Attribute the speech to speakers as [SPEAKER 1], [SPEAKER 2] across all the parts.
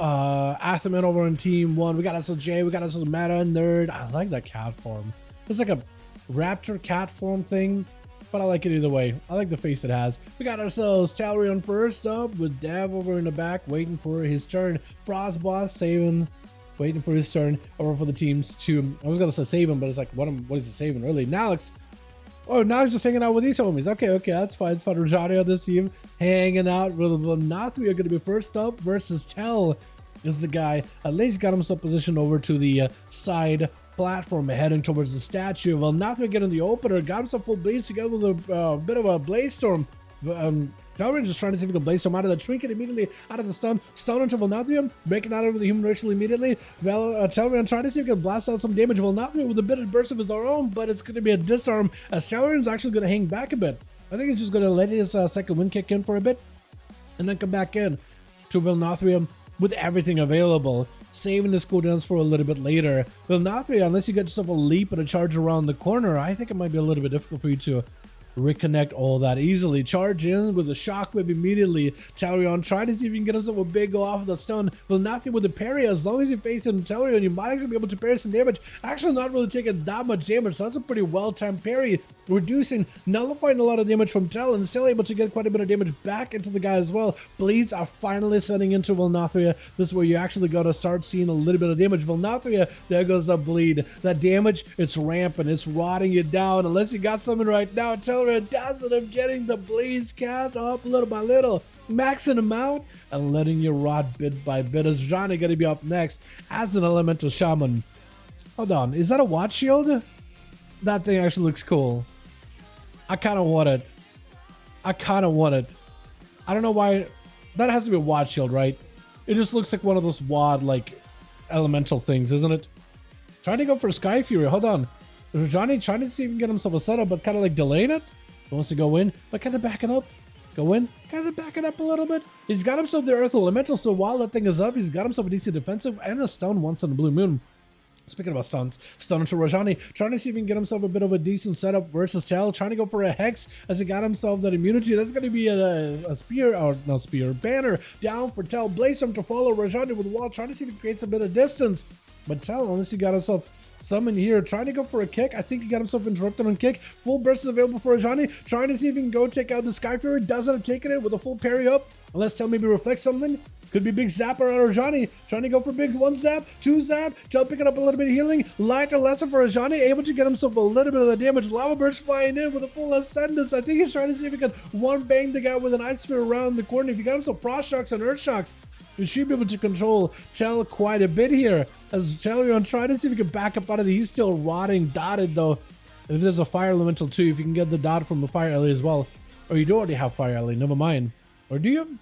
[SPEAKER 1] Assassinating over on team 1. We got ourselves Jay, we got ourselves Meta and Nerd. I like that cat form. It's like a raptor cat form thing, but I like it either way. I like the face it has. We got ourselves Dalaran first up with Dav over in the back waiting for his turn. Frost Boss saving, waiting for his turn over for the teams to, I was gonna say save him, but it's like, what is he saving really? Nalix. Oh, now he's just hanging out with these homies. Okay, that's fine. It's fine. Rajani on this team hanging out with Nath. We are going to be first up versus Tell is the guy. At least got himself positioned over to the side platform heading towards the statue. Well, Nath will get in the opener. Got himself full blaze together with a bit of a blaze storm. Dalaran just trying to see if he can blaze storm out of the trinket immediately, out of the stun into Volnathium, breaking out over the human ritual immediately. Well, Dalaran trying to see if he can blast out some damage. Volnathium with a bit of burst of his own, but it's going to be a disarm as Dalaran's actually going to hang back a bit. I think he's just going to let his second wind kick in for a bit and then come back in to Volnathium with everything available, saving his cooldowns for a little bit later. Volnathium, unless you get yourself a leap and a charge around the corner, I think it might be a little bit difficult for you to reconnect all that easily. Charge in with a shockwave immediately. Dalaran trying to see if you can get himself a big go off of the stun. Will nothing with the parry. As long as you face him, Dalaran, you might actually be able to parry some damage. Actually not really taking that much damage, so that's a pretty well-timed parry. Reducing, nullifying a lot of damage from Tell and still able to get quite a bit of damage back into the guy as well. Bleeds are finally setting into Volnathium. This is where you actually got to start seeing a little bit of damage. Volnathium, there goes the bleed. That damage, it's rampant. It's rotting you down. Unless you got something right now, Dalaran does it of getting the bleeds capped up little by little, maxing them out and letting you rot bit by bit. As Johnny gonna be up next as an elemental shaman. Hold on, is that a watch shield? That thing actually looks cool. I kind of want it. I don't know why. That has to be a watch shield, right? It just looks like one of those WAD like elemental things, isn't it? Trying to go for Sky Fury. Hold on. Johnny trying to see if he can get himself a setup, but kind of like delaying it. He wants to go in, but kind of backing up. Go in, kind of backing up a little bit. He's got himself the Earth Elemental, so while that thing is up, he's got himself a decent defensive and a stun once on the Blue Moon. Speaking about stuns, stun into Rajani, trying to see if he can get himself a bit of a decent setup versus Tell, trying to go for a Hex as he got himself that immunity. That's going to be a spear, or not spear, banner down for Tell. Blaze him to follow Rajani with the wall, trying to see if he creates a bit of distance. But Tell, unless he got himself summon here, trying to go for a kick. I think he got himself interrupted on kick. Full burst is available for Rajani, trying to see if he can go take out the Sky Fury. Doesn't have taken it with a full parry up, unless Tell maybe reflects something. Could be big zapper on Rajani, trying to go for big 1 zap, 2 zap, Tell picking up a little bit of healing, lighter lesser for Rajani, able to get himself a little bit of the damage. Lava burst flying in with a full ascendance. I think he's trying to see if he can one bang the guy with an ice sphere around the corner. If he got himself frost shocks and earth shocks, he should be able to control Tell quite a bit here. As Dalaran trying to see if he can back up out of the, he's still rotting, dotted though. If there's a fire elemental too, if you can get the dot from the fire alley as well. Or you do already have fire alley, never mind. Or do you?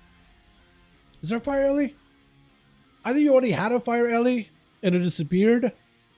[SPEAKER 1] Is there a fire alley? I think you already had a fire alley and it disappeared,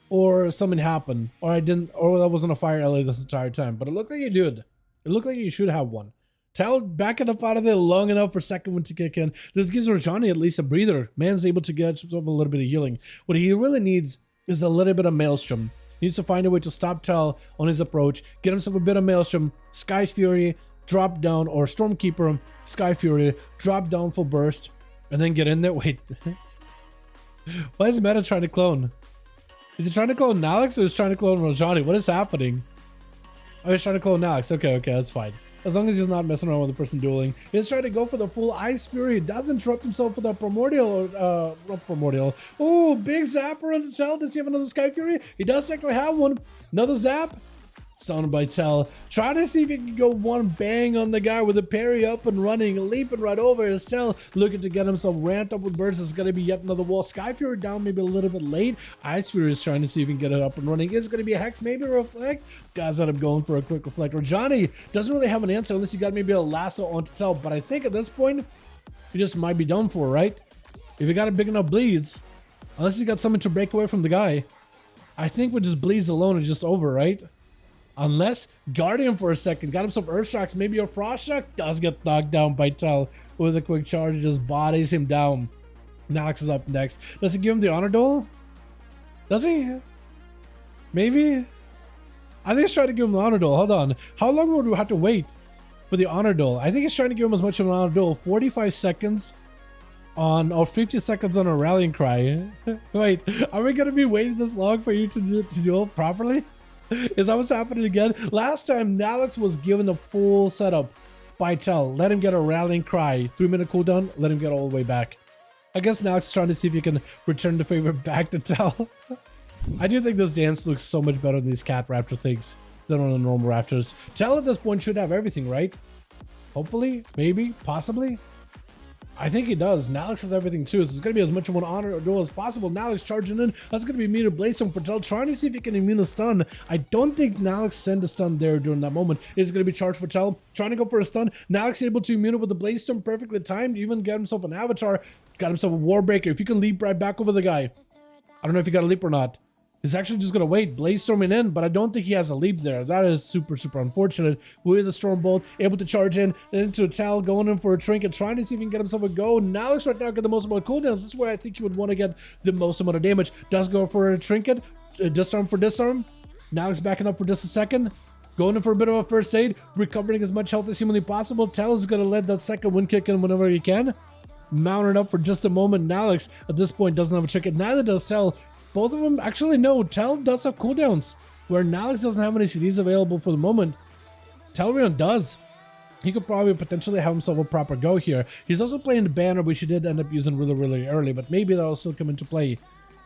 [SPEAKER 1] or something happened, or I didn't, or that wasn't a fire alley this entire time. But it looked like you did. It looked like you should have one. Tell backing up out of there long enough for second one to kick in. This gives Rajani at least a breather. Man's able to get himself a little bit of healing. What he really needs is a little bit of Maelstrom. He needs to find a way to stop Tell on his approach, get himself a bit of Maelstrom, Sky Fury, drop down, or Stormkeeper, Sky Fury, drop down full burst, and then get in there. Wait. Why is Meta trying to clone? Is he trying to clone Nalix or is he trying to clone Rajani? What is happening? Oh, he's trying to clone Nalix. Okay, that's fine. As long as he's not messing around with the person dueling. He's trying to go for the full Ice Fury. He does interrupt himself for the Primordial, not Primordial. Oh, big zapper on Tell. Does he have another Sky Fury? He does technically have one. Another zap. Stunned by Tell. Trying to see if he can go one bang on the guy with a parry up and running, leaping right over his Tell, looking to get himself ramped up with bursts. It's going to be yet another wall. Sky Fury down maybe a little bit late. Ice Fury is trying to see if he can get it up and running. It's going to be a Hex, maybe a Reflect. Guys end up going for a quick Reflect. Johnny doesn't really have an answer unless he got maybe a lasso onto Tell, but I think at this point, he just might be done for, right? If he got a big enough bleeds, unless he got something to break away from the guy, I think with just bleeds alone, it's just over, right? Unless Guardian for a second got himself Earth Shocks, maybe a Frost Shock, does get knocked down by Tell with a quick charge, just bodies him down. Nox is up next. Does he give him the Honor Duel? Does he? Maybe? I think he's trying to give him the Honor Duel. Hold on. How long would we have to wait for the Honor Duel? I think he's trying to give him as much of an Honor Duel. 45 seconds. on or 50 seconds on a rallying cry. Wait, are we gonna be waiting this long for you to duel properly? Is that what's happening again? Last time Nalix was given a full setup by Tell. Let him get a rallying cry, 3-minute cooldown, let him get all the way back. I guess Nalix is trying to see if he can return the favor back to Tell. I do think this dance looks so much better than these cat raptor things than on the normal raptors. Tell at this point should have everything, right? Hopefully, maybe, possibly. I think he does. Nalix has everything too, so it's going to be as much of an honor or duel as possible. Nalix charging in. That's going to be immune to Bladestone for Tell, trying to see if he can immune a stun. I don't think Nalix sent a stun there during that moment. It's going to be charged for Tell, trying to go for a stun. Nalix able to immune it with the Bladestone, perfectly timed, even get himself an avatar, got himself a Warbreaker. If you can leap right back over the guy. I don't know if he got a leap or not. He's actually just going to wait, Bladestorming in, but I don't think he has a leap there. That is super, super unfortunate. With the Stormbolt, able to charge in into a Tal, going in for a Trinket, trying to see if he can get himself a go. Nalix right now get the most amount of cooldowns. This is where I think he would want to get the most amount of damage. Does go for a Trinket, disarm for disarm. Nalix backing up for just a second. Going in for a bit of a first aid, recovering as much health as humanly possible. Tal is going to let that second wind kick in whenever he can. Mounted up for just a moment. Nalix at this point doesn't have a Trinket. Neither does Tal. Both of them, actually no, Tell does have cooldowns, where Nalix doesn't have any CDs available for the moment. Talrion does. He could probably potentially have himself a proper go here. He's also playing the banner, which he did end up using really, really early, but maybe that'll still come into play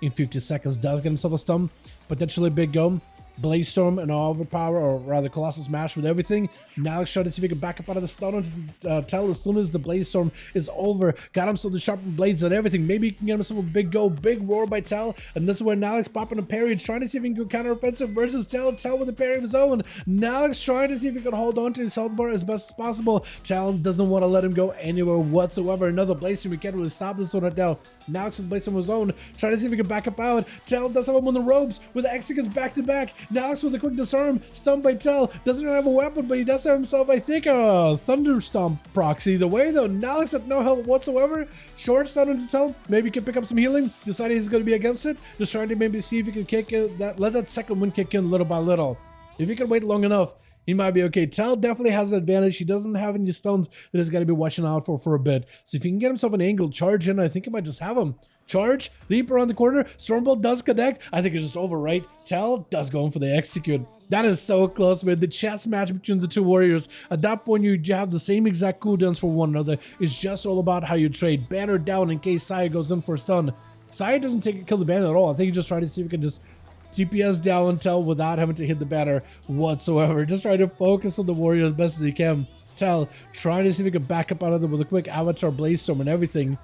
[SPEAKER 1] in 50 seconds. Does get himself a stun, potentially a big go. Bladestorm and overpower, or rather Colossus Smash with everything. Nalix trying to see if he can back up out of the stun on Tell as soon as the Bladestorm is over. Got himself the sharpened blades and everything. Maybe he can get himself a big go, big roar by Tell. And this is where Nalix popping a parry, trying to see if he can go counteroffensive versus Tell. Tell with a parry of his own. Nalix trying to see if he can hold on to his health bar as best as possible. Tell doesn't want to let him go anywhere whatsoever. Another Bladestorm, we can't really stop this one right now. Nalix with Bladestorm of his own, trying to see if he can back up out. Tell does have him on the ropes with executes back to back. Nalix with a quick disarm, stunned by Tell. Doesn't really have a weapon, but he does have himself, I think, a Thunder Stomp proxy. Either way, though, Nalix had no health whatsoever. Short stun into Tell. Maybe he can pick up some healing. Deciding he's going to be against it. Just trying to maybe see if he can kick it, let that second wind kick in little by little. If he can wait long enough, he might be okay. Tell definitely has an advantage. He doesn't have any stuns that he's got to be watching out for a bit. So if he can get himself an angle charge in, I think he might just have him. Charge, leap around the corner, Stormbolt does connect. I think it's just over, right? Tell does go in for the execute. That is so close, man. The chess match between the two warriors. At that point, you have the same exact cooldowns for one another. It's just all about how you trade. Banner down in case Saya goes in for a stun. Saya doesn't kill the banner at all. I think he just tried to see if he can just DPS down and Tell without having to hit the banner whatsoever. Just trying to focus on the warrior as best as he can. Tell trying to see if he can back up out of them with a quick avatar Bladestorm and everything.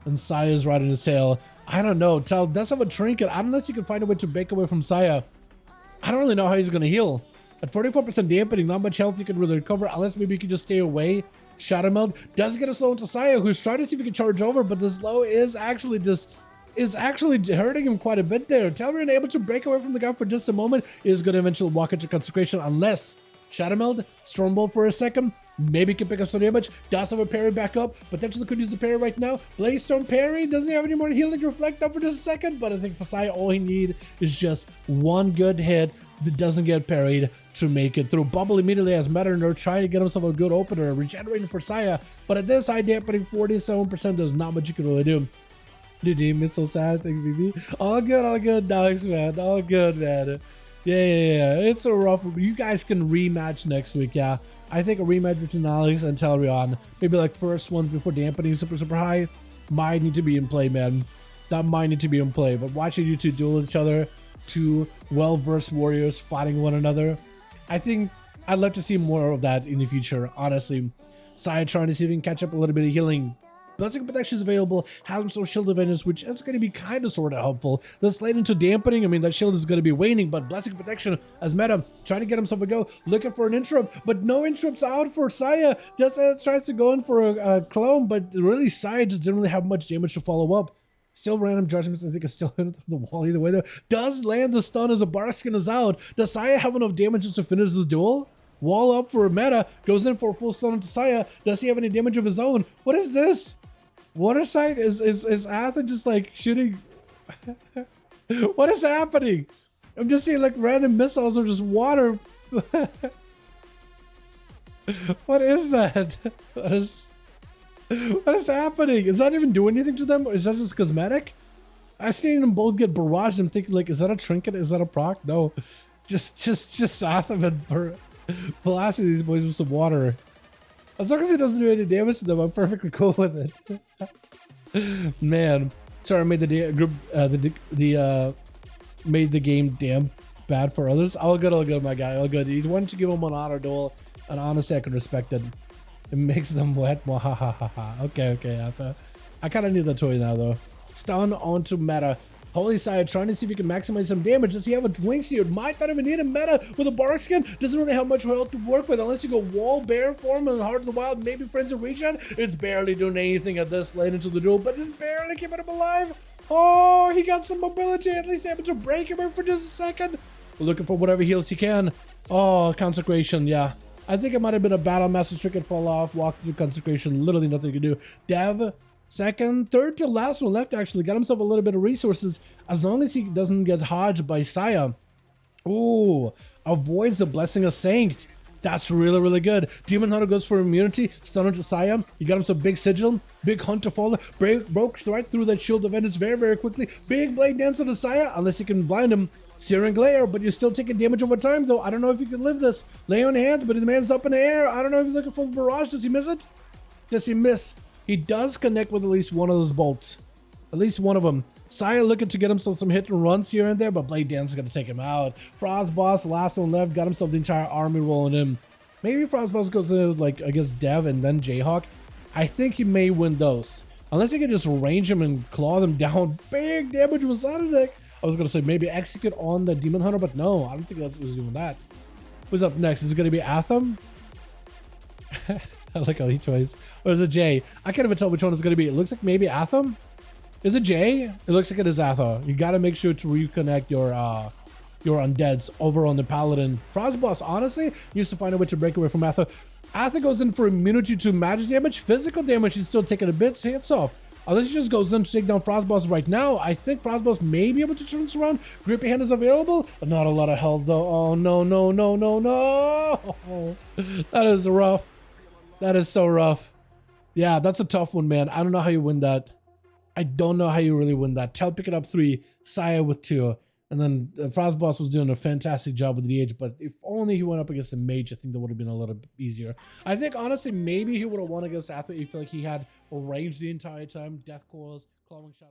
[SPEAKER 1] And Saya's riding his tail. I don't know. Tell does have a Trinket. I don't know if he can find a way to break away from Saya. I don't really know how he's going to heal. At 44% dampening, not much health you can really recover unless maybe you can just stay away. Shadow Meld does get a slow into Saya, who's trying to see if he can charge over, but the slow is actually hurting him quite a bit there. Talrion able to break away from the guy for just a moment, is going to eventually walk into Consecration unless Shadow Meld, Stormbolt for a second, maybe can pick up some damage. Does have a parry back up, potentially could use the parry right now. Bladestorm parry, doesn't have any more healing, reflect up for just a second, but I think for Saya all he need is just one good hit that doesn't get parried to make it through. Bubble immediately as Meta Nerd trying to get himself a good opener, regenerating for Saya, but at this high dampening 47%, there's not much you can really do. Dude, it's so sad. Thanks, BB. All good, Nalix, man. All good, man. Yeah. It's so rough. You guys can rematch next week, yeah. I think a rematch between Nalix and Talrion, maybe like first ones before dampening super high, might need to be in play, man. That might need to be in play. But watching you two duel each other, two well-versed warriors fighting one another, I think I'd love to see more of that in the future, honestly. Saya trying to see if he can catch up a little bit of healing. Blessing Protection is available, has himself Shield Advantage, which is going to be kind of sort of helpful. Let's late into dampening. I mean, that shield is going to be waning, but Blessing Protection as meta, trying to get himself a go, looking for an interrupt, but no interrupts out for Saya. Just tries to go in for a clone, but really Saya just didn't really have much damage to follow up. Still random judgments, I think it's still hit the wall either way though. Does land the stun as a Barskin is out. Does Saya have enough damage just to finish this duel? Wall up for a meta, goes in for a full stun into Saya. Does he have any damage of his own? What is this? Water Sight is Athen just like shooting? What is happening? I'm just seeing like random missiles or just water. What is that? What is? What is happening? Is that even doing anything to them? Or is that just cosmetic? I seen them both get barraged. I'm thinking, like, is that a trinket? Is that a proc? No. Just Satham and blasting these boys with some water. As long as he doesn't do any damage to them, I'm perfectly cool with it. Man. Sorry, I made the group, made the game damn bad for others. All good, my guy. All good. Why don't you give him an honor duel? And honestly, I can respect it. It makes them wet. Okay. I kind of need the toy now, though. Stun onto meta. Holy Sire trying to see if he can maximize some damage. Does he have a wingsuit? Might not even need a meta with a bark skin. Doesn't really have much health to work with unless you go wall bear form and Heart of the Wild, maybe Friends of Regen. It's barely doing anything at this late into the duel, but it's barely keeping him alive. Oh, he got some mobility, at least able to break him for just a second. We're looking for whatever heals he can. Oh, Consecration, yeah. I think it might have been a Battle Master Stricken fall off, walk through Consecration, literally nothing to do. Dev, second, third to last one left actually, got himself a little bit of resources as long as he doesn't get hodged by Saya. Ooh, avoids the Blessing of Saint. That's really good. Demon Hunter goes for immunity, stun to Saya. You got him some big sigil, big Hunter Faller, broke right through that shield of Vengeance very quickly. Big Blade Dance to Saya, unless you can blind him. Searing Glare, but you're still taking damage over time though. I don't know if you can live this. Lay on hands, but the man's up in the air. I don't know if he's looking for a barrage. Does he miss it? Does he miss? He does connect with at least one of those bolts. At least one of them. Saya looking to get himself some hit and runs here and there, but Blade Dance is going to take him out. Frost Boss, last one left, got himself the entire army rolling in. Maybe Frost Boss goes in like against Dev and then Jayhawk. I think he may win those. Unless he can just range him and claw them down. Big damage with Sonic. I was going to say maybe execute on the Demon Hunter, but no, I don't think that was doing that. Who's up next? Is it going to be Atham? I like how he chose. Or is it Jay? I can't even tell which one it's going to be. It looks like maybe Atham. Is it Jay? It looks like it is Atham. You got to make sure to reconnect your undeads over on the Paladin. Frostboss, honestly, used to find a way to break away from Atham. Atham goes in for immunity to magic damage. Physical damage, he's still taking a bit. Hits off. Unless he just goes in to take down Frostboss right now. I think Frostboss may be able to turn this around. Grippy Hand is available, but not a lot of health though. Oh, no. That is rough. That is so rough. Yeah, that's a tough one, man. I don't know how you win that. I don't know how you really win that. Tel picking up 3, Saya with 2. And then Frostboss was doing a fantastic job with the age, but if only he went up against a mage, I think that would have been a little bit easier. I think, honestly, maybe he would have won against Athlete if like he had range the entire time, death coils, clawing shot.